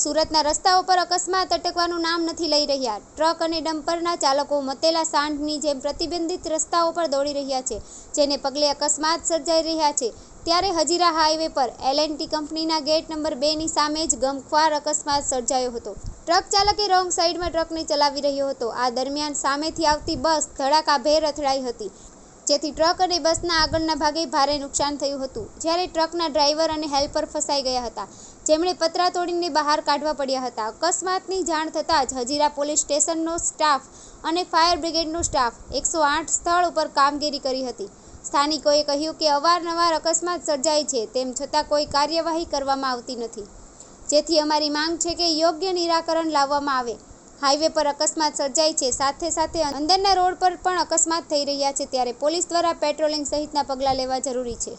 સુરતના રસ્તાઓ પર અકસ્માત અટકવાનું નામ નથી લઈ રહ્યા। ટ્રક અને ડમ્પરના ચાલકો મતેલા સાંઢની જેમ પ્રતિબંધિત રસ્તાઓ પર દોડી રહ્યા છે, જેને પગલે અકસ્માત સર્જાઈ રહ્યા છે। ત્યારે હજીરા હાઈવે પર L&T કંપનીના ગેટ નંબર 2 ની સામે જ ગમખ્વાર અકસ્માત સર્જાયો હતો। ટ્રક ચાલકે રોંગ સાઈડમાં ટ્રકને ચલાવી રહ્યો હતો। આ દરમિયાન સામેથી આવતી બસ ધડાકાભેર અથડાઈ હતી, જેથી ટ્રક અને બસના આગળના ભાગે ભારે નુકસાન થયું હતું। જ્યારે ટ્રકના ડ્રાઈવર અને હેલ્પર ફસાઈ ગયા હતા, જેમણે પતરા તોડીને બહાર કાઢવા પડ્યા હતા। અકસ્માતની જાણ થતાં જ હજીરા પોલીસ સ્ટેશનનો સ્ટાફ અને ફાયર બ્રિગેડનો સ્ટાફ 108 સ્થળ ઉપર કામગીરી કરી હતી। સ્થાનિકોએ કહ્યું કે અવારનવાર અકસ્માત સર્જાય છે, તેમ છતાં કોઈ કાર્યવાહી કરવામાં આવતી નથી, જેથી અમારી માંગ છે કે યોગ્ય નિરાકરણ લાવવામાં આવે। હાઈવે પર અકસ્માત સર્જાય છે, સાથે સાથે અંદરના રોડ પર પણ અકસ્માત થઈ રહ્યા છે, ત્યારે પોલીસ દ્વારા પેટ્રોલિંગ સહિતના પગલાં લેવા જરૂરી છે।